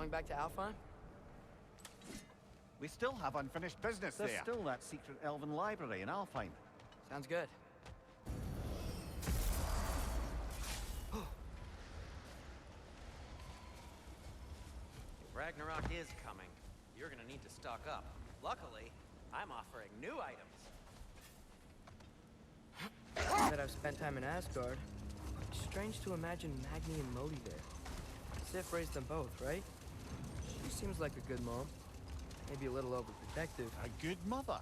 Going back to ALFHEIM? We still have unfinished business there. There's still that secret elven library in ALFHEIM. Sounds good. If Ragnarok is coming, you're gonna need to stock up. Luckily, I'm offering new items. Now that I've spent time in Asgard, it's strange to imagine Magni and Lodi there. Sif raised them both, right? She seems like a good mom. Maybe a little overprotective. A good mother?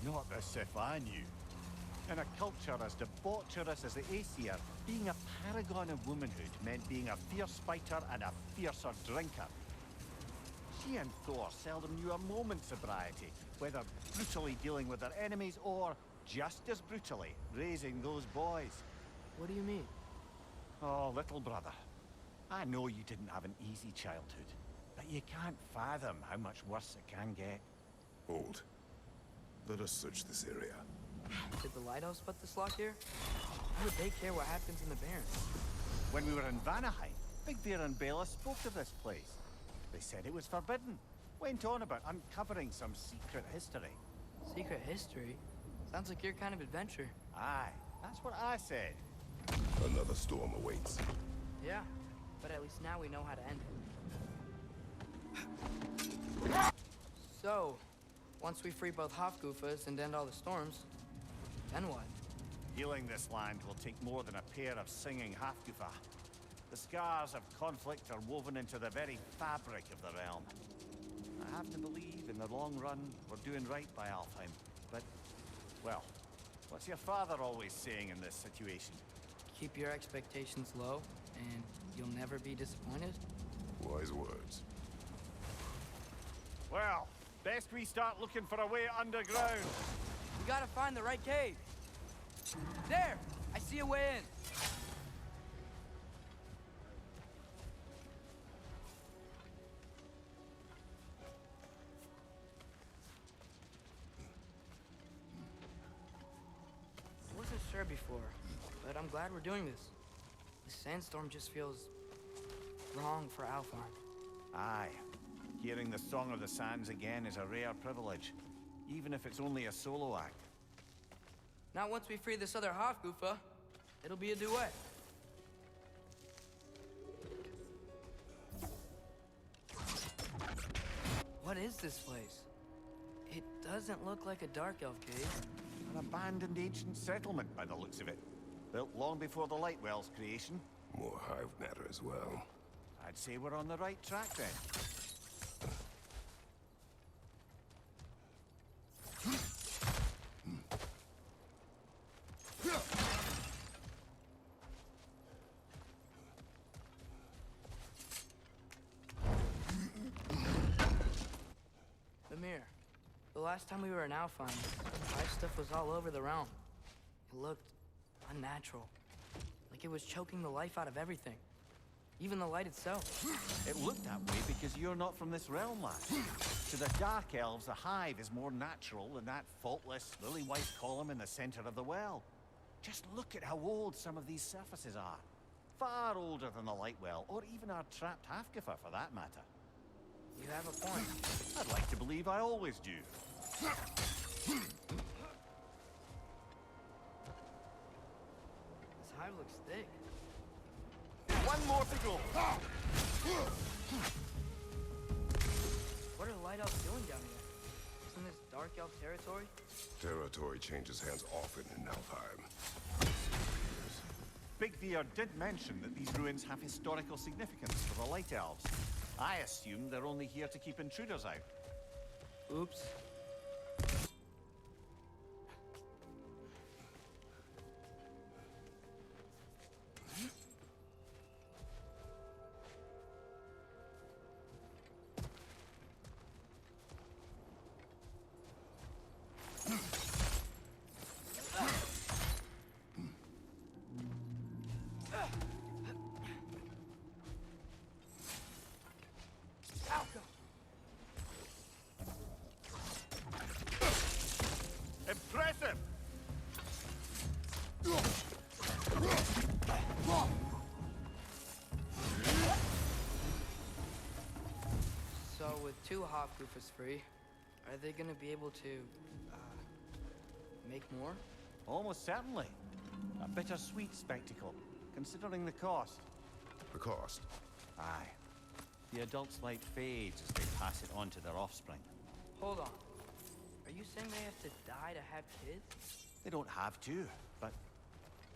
Not the Sif I knew. In a culture as debaucherous as the Aesir, being a paragon of womanhood meant being a fierce fighter and a fiercer drinker. She and Thor seldom knew a moment's sobriety, whether brutally dealing with their enemies or, just as brutally, raising those boys. What do you mean? Oh, little brother. I know you didn't have an easy childhood, but you can't fathom how much worse it can get. Hold. Let us search this area. Did the Lighthouse put this lock here? Why would they care what happens in the Barrens? When we were in Vanaheim, Big Bear and Bela spoke of this place. They said it was forbidden. Went on about uncovering some secret history. Secret history? Sounds like your kind of adventure. Aye, that's what I said. Another storm awaits. Yeah, but at least now we know how to end it. So, once we free both Hofgufas and end all the storms, then what? Healing this land will take more than a pair of singing Hafgufa. The scars of conflict are woven into the very fabric of the realm. I have to believe, in the long run, we're doing right by Alfheim. But, well, what's your father always saying in this situation? Keep your expectations low, and you'll never be disappointed? Wise words. Well, best we start looking for a way underground. We gotta find the right cave. There! I see a way in. I wasn't sure before, but I'm glad we're doing this. The sandstorm just feels wrong for ALFHEIM. Aye. Hearing the Song of the Sands again is a rare privilege, even if it's only a solo act. Not once we free this other Hofgufa. It'll be a duet. What is this place? It doesn't look like a dark elf cave. An abandoned ancient settlement by the looks of it. Built long before the Lightwell's creation. More hive matter as well. I'd say we're on the right track then. Mimir, the last time we were in ALFHEIM, life stuff was all over the realm. It looked unnatural. Like it was choking the life out of everything. Even the light itself. It looked that way because you're not from this realm, lad. To the Dark Elves, the hive is more natural than that faultless, lily-white column in the center of the well. Just look at how old some of these surfaces are. Far older than the Lightwell, or even our trapped Hafgifer for that matter. You have a point. I'd like to believe I always do. This hive looks thick. One more to go! What are the Light Elves doing down here? Isn't this Dark Elf territory? Territory changes hands often in Alfheim. Big Veer did mention that these ruins have historical significance for the Light Elves. I assume they're only here to keep intruders out. Oops. So with two Hofgufas free, are they gonna be able to, make more? Almost certainly. A bittersweet spectacle, considering the cost. The cost? Aye. The adult's light fades as they pass it on to their offspring. Hold on. Are you saying they have to die to have kids? They don't have to, but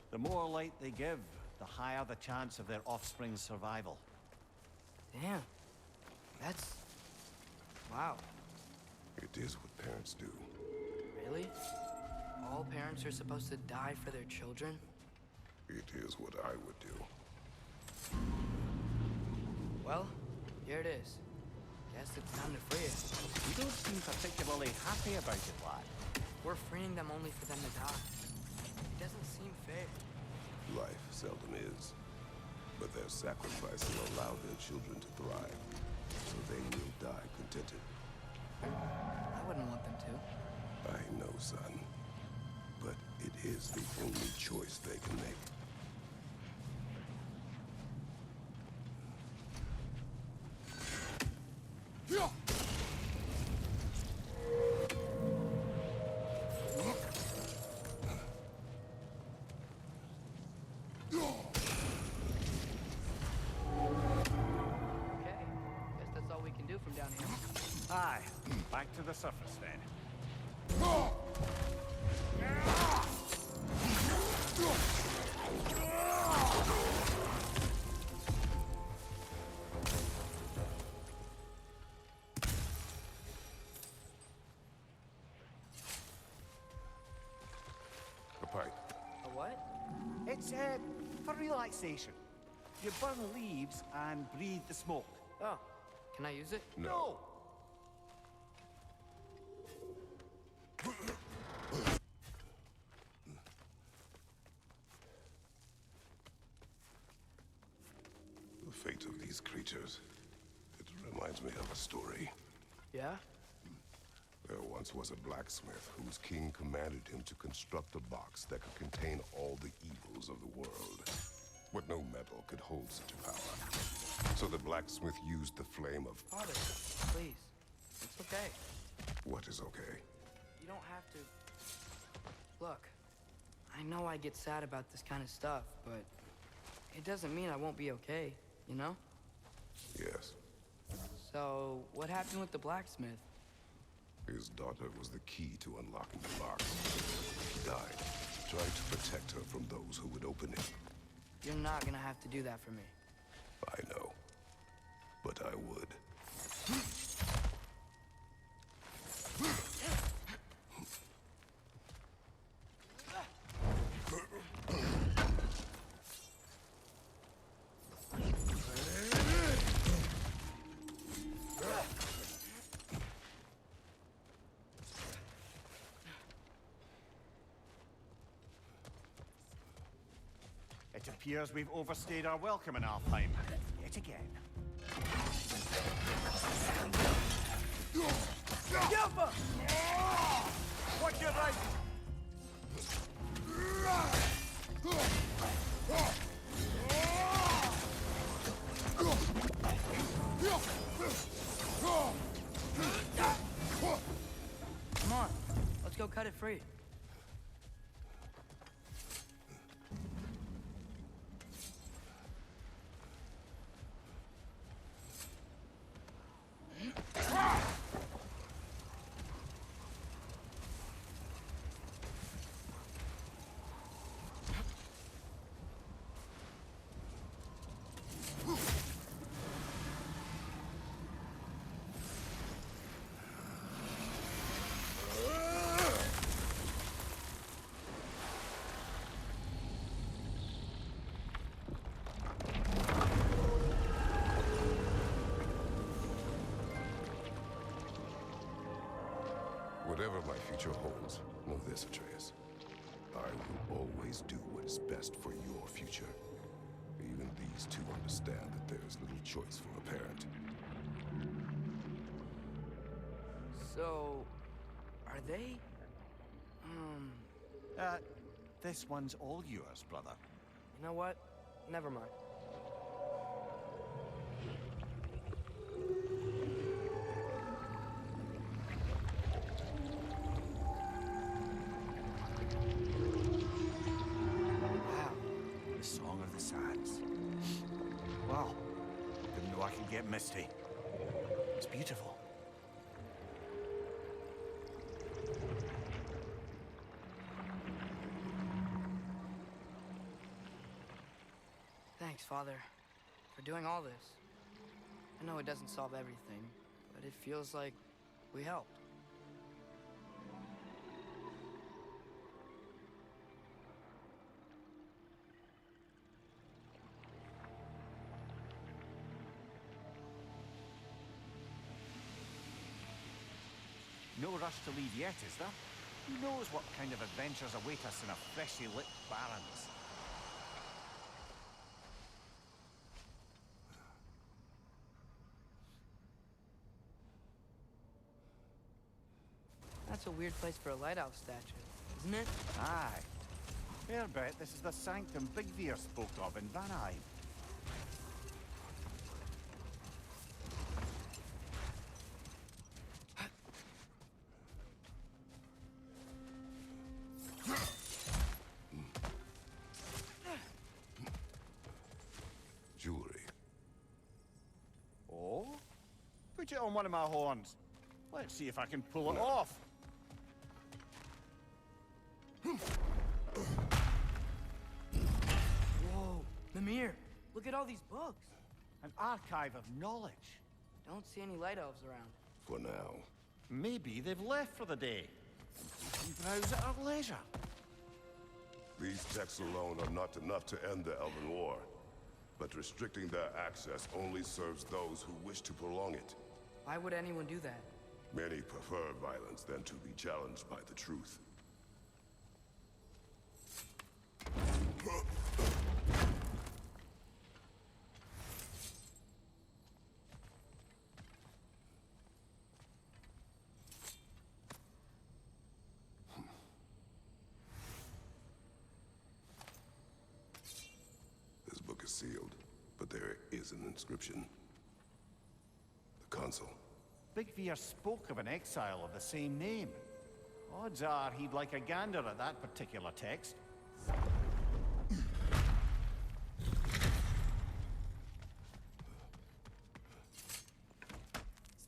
the more light they give, the higher the chance of their offspring's survival. Damn. That's... wow. It is what parents do. Really? All parents are supposed to die for their children? It is what I would do. Well, here it is. Guess it's time to free it. You don't seem particularly happy about it, lad. We're freeing them only for them to die. It doesn't seem fair. Life seldom is. But their sacrifice will allow their children to thrive. So they will die contented. I wouldn't want them to. I know, son. But it is the only choice they can make. Okay, guess that's all we can do from down here. Aye, back to the surface then. A pipe. A what? It's, for relaxation. You burn leaves and breathe the smoke. Oh, can I use it? No! The fate of these creatures. It reminds me of a story. Yeah? There once was a blacksmith whose king commanded him to construct a box that could contain all the evils of the world. But no metal could hold such a power. So the blacksmith used the flame of... Father, please. It's okay. What is okay? You don't have to... Look, I know I get sad about this kind of stuff, but it doesn't mean I won't be okay, you know? Yes. So, what happened with the blacksmith? His daughter was the key to unlocking the box. He died, trying to protect her from those who would open it. You're not gonna have to do that for me. I know. But I would. It appears we've overstayed our welcome in ALFHEIM. Yet again. Yuppa! Watch your right! Come on, let's go cut it free. Whatever my future holds, know this, Atreus. I will always do what is best for your future. Even these two understand that there is little choice for a parent. So, are they... This one's all yours, brother. You know what? Never mind. get misty. It's beautiful. Thanks, Father, for doing all this. I know it doesn't solve everything, but it feels like we helped. No rush to leave yet, is there? Who knows what kind of adventures await us in a freshly lit Barrens? That's a weird place for a lighthouse statue, isn't it? Aye. Fair bet this is the sanctum Bigveer spoke of in Vanheim. Jewelry. Oh? Put it on one of my horns. Let's see if I can pull it off. Whoa, Mimir, look at all these books. An archive of knowledge. Don't see any light elves around. For now. Maybe they've left for the day. We can browse at our leisure. These texts alone are not enough to end the Elven War. But restricting their access only serves those who wish to prolong it. Why would anyone do that? Many prefer violence than to be challenged by the truth. This book is sealed, but there is an inscription. The console. Bigveer spoke of an exile of the same name. Odds are he'd like a gander at that particular text.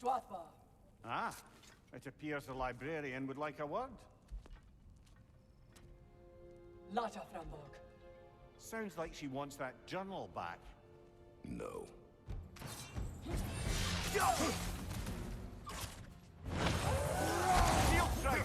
Strathbar. Ah, it appears the librarian would like a word. Lata Framborg. Sounds like she wants that journal back. No. Field strike!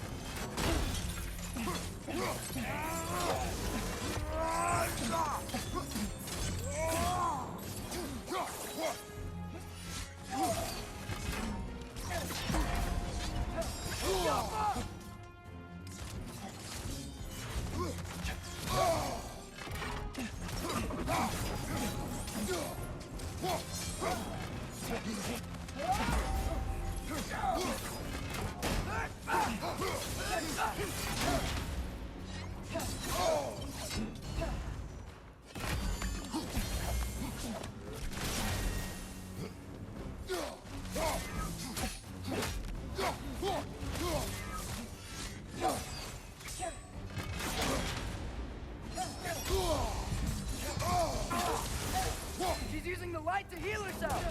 She's using the light to heal herself!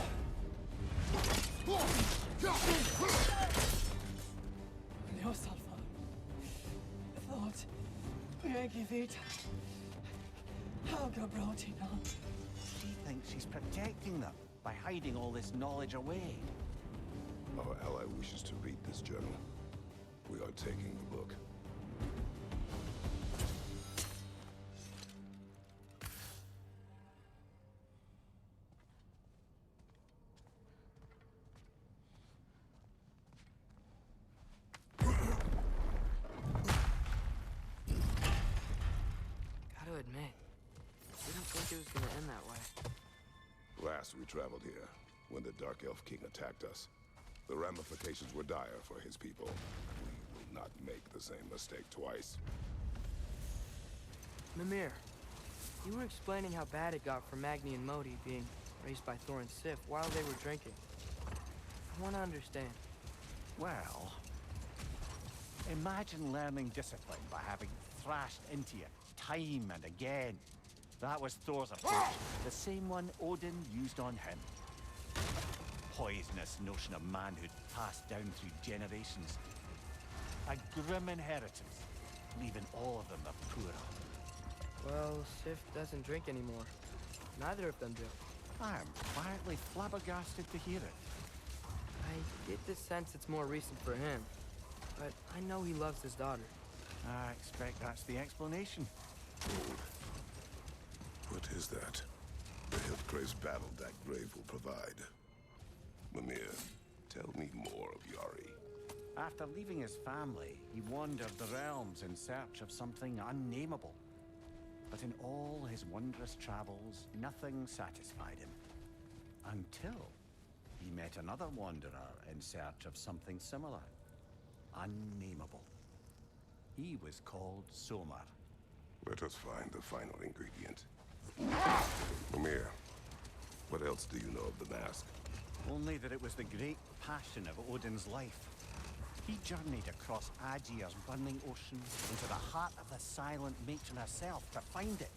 Leosalfa. Thought. Regivita. Helga Brotina. She thinks she's protecting them by hiding all this knowledge away. Our ally wishes to read this journal. We are taking the book. Gotta admit, didn't think it was gonna end that way. Last we traveled here, when the Dark Elf King attacked us, the ramifications were dire for his people. We will not make the same mistake twice. Mimir, you were explaining how bad it got for Magni and Modi being raised by Thor and Sif while they were drinking. I want to understand. Well, imagine learning discipline by having thrashed into you time and again. That was Thor's approach, the same one Odin used on him. poisonous notion of manhood passed down through generations. A grim inheritance, leaving all of them the poorer. Well, Sif doesn't drink anymore. Neither of them do. I am quietly flabbergasted to hear it. I get the sense it's more recent for him, but I know he loves his daughter. I expect that's the explanation. What is that? The Hilfgrave's battle that grave will provide. Mimir, tell me more of Yari. After leaving his family, he wandered the realms in search of something unnameable. But in all his wondrous travels, nothing satisfied him. Until he met another wanderer in search of something similar. Unnameable. He was called Somar. Let us find the final ingredient. Mimir, what else do you know of the mask? Only that it was the great passion of Odin's life. He journeyed across Aegir's burning ocean into the heart of the silent matron herself to find it.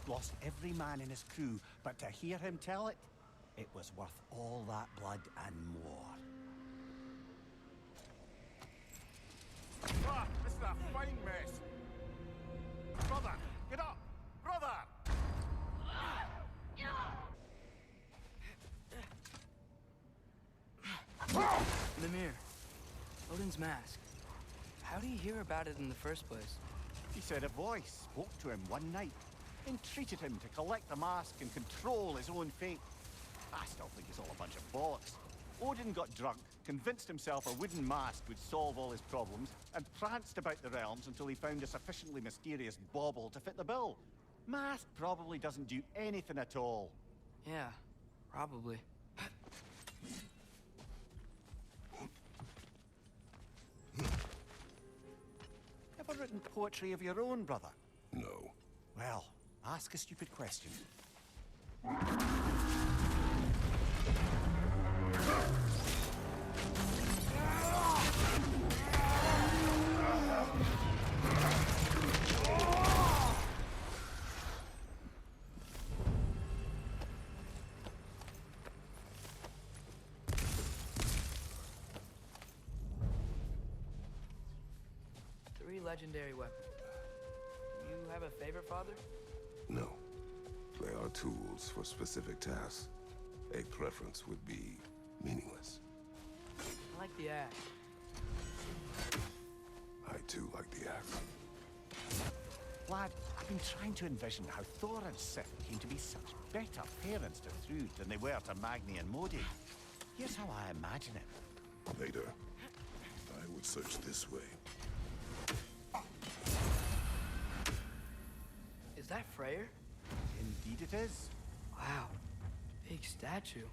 Lost every man in his crew, but to hear him tell it, it was worth all that blood and more. Ah, this is a fine mess. Brother, get up! Brother! Mimir, Odin's mask. How did he hear about it in the first place? He said a voice spoke to him one night, entreated him to collect the mask and control his own fate. I still think it's all a bunch of bollocks. Odin got drunk, convinced himself a wooden mask would solve all his problems, and pranced about the realms until he found a sufficiently mysterious bauble to fit the bill. Mask probably doesn't do anything at all. Yeah, probably. Ever written poetry of your own, brother? No. Well, ask a stupid question. Three legendary weapons. You have a favorite, Father? No. They are tools for specific tasks. A preference would be meaningless. I like the axe. I too like the axe. Lad, I've been trying to envision how Thor and Sif came to be such better parents to Thrud than they were to Magni and Modi. Here's how I imagine it. Later, I would search this way. Is that Freyr? Indeed it is. Wow, big statue.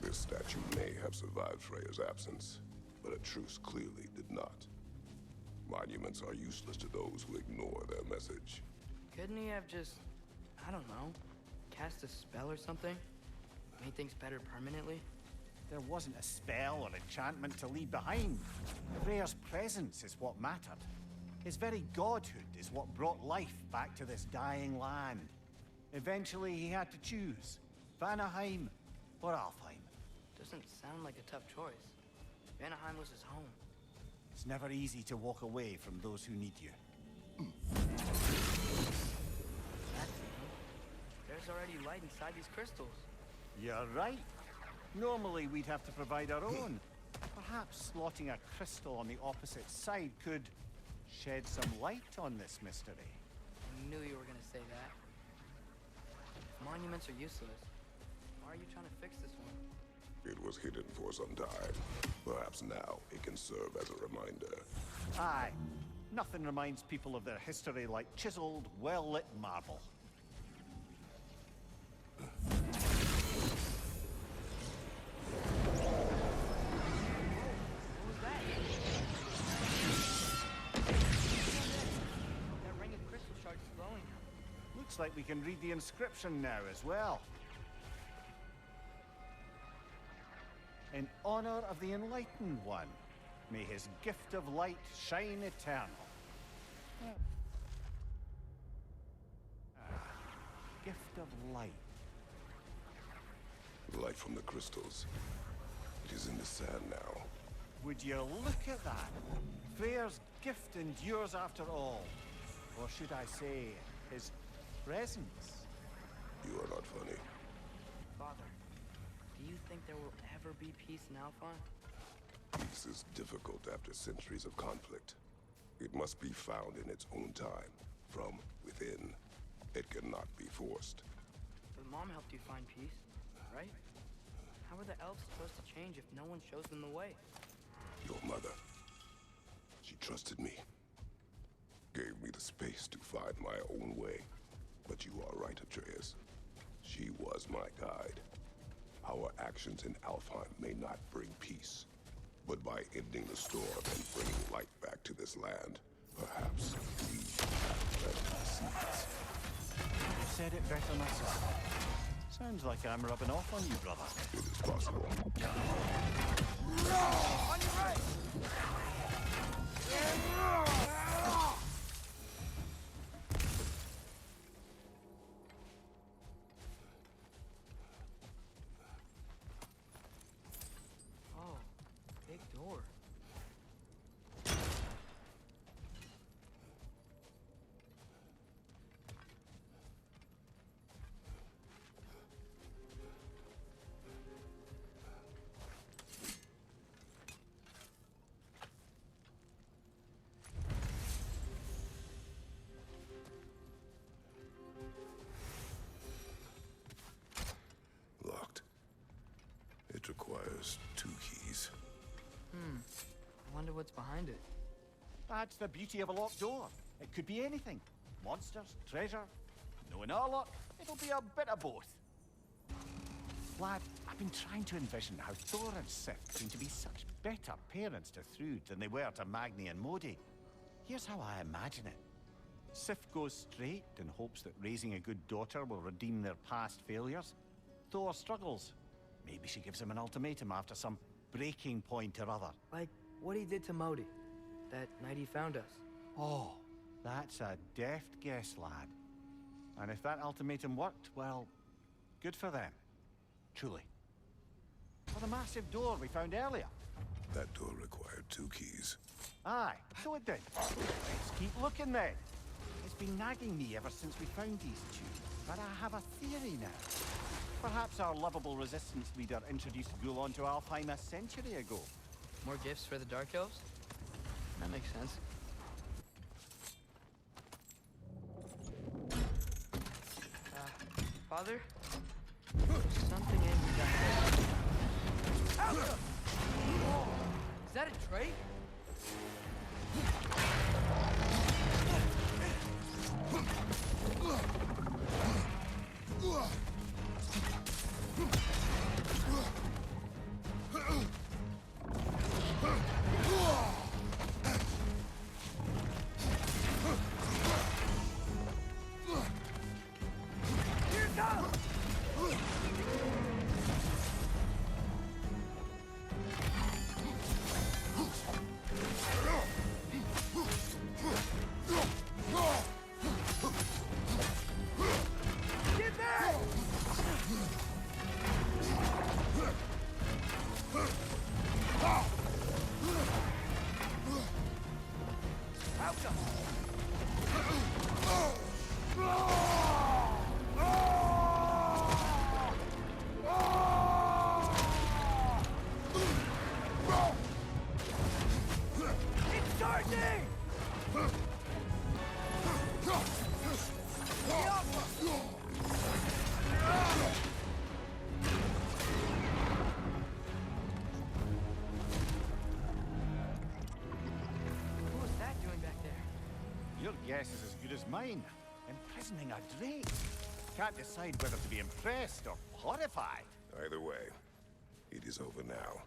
This statue may have survived Freya's absence, but a truce clearly did not. Monuments are useless to those who ignore their message. Couldn't he have just, I don't know, cast a spell or something? Made things better permanently? There wasn't a spell or enchantment to leave behind. Freyr's presence is what mattered. His very godhood is what brought life back to this dying land. Eventually he had to choose, Vanaheim or Alfheim. Doesn't sound like a tough choice. Vanaheim was his home. It's never easy to walk away from those who need you. That's There's already light inside these crystals. You're right. Normally we'd have to provide our own. Perhaps slotting a crystal on the opposite side could shed some light on this mystery. I knew you were gonna say that. If monuments are useless, why are you trying to fix this one? It was hidden for some time. Perhaps now it can serve as a reminder. Aye. Nothing reminds people of their history like chiseled, well-lit marble. What was that? That ring of crystal shards is glowing. Looks like we can read the inscription now as well. In honor of the Enlightened One, may his gift of light shine eternal. gift of light. Light from the crystals. It is in the sand now. Would you look at that? Freyr's gift endures after all. Or should I say, his presence? You are not funny. Father, do you think there will ever be peace in ALFHEIM? Peace is difficult after centuries of conflict. It must be found in its own time, from within. It cannot be forced. But Mom helped you find peace, right? How are the elves supposed to change if no one shows them the way? Your mother. She trusted me. Gave me the space to find my own way. But you are right, Atreus. She was my guide. Our actions in ALFHEIM may not bring peace. But by ending the storm and bringing light back to this land, perhaps we have planted the seeds. You said it better myself. Sounds like I'm rubbing off on you, brother. It is possible. On your right! Oh, big door. Locked. It requires 2 keys. I wonder what's behind it. That's the beauty of a locked door. It could be anything. Monsters, treasure. Knowing our luck, it'll be a bit of both. Lad, I've been trying to envision how Thor and Sif seem to be such better parents to Thrud than they were to Magni and Modi. Here's how I imagine it. Sif goes straight and hopes that raising a good daughter will redeem their past failures. Thor struggles. Maybe she gives him an ultimatum after some breaking point or other. Like what he did to Modi, that night he found us. Oh, that's a deft guess, lad. And if that ultimatum worked, well, good for them. Truly. For the massive door we found earlier. That door required 2 keys. Aye, so it did. Let's keep looking then. It's been nagging me ever since we found these 2, but I have a theory now. Perhaps our lovable resistance leader introduced Ghoul onto ALFHEIM a century ago. More gifts for the Dark Elves? That makes sense. Father? Something angry back there. Is that a trait? Your guess is as good as mine. Imprisoning a drake. Can't decide whether to be impressed or horrified. Either way, it is over now.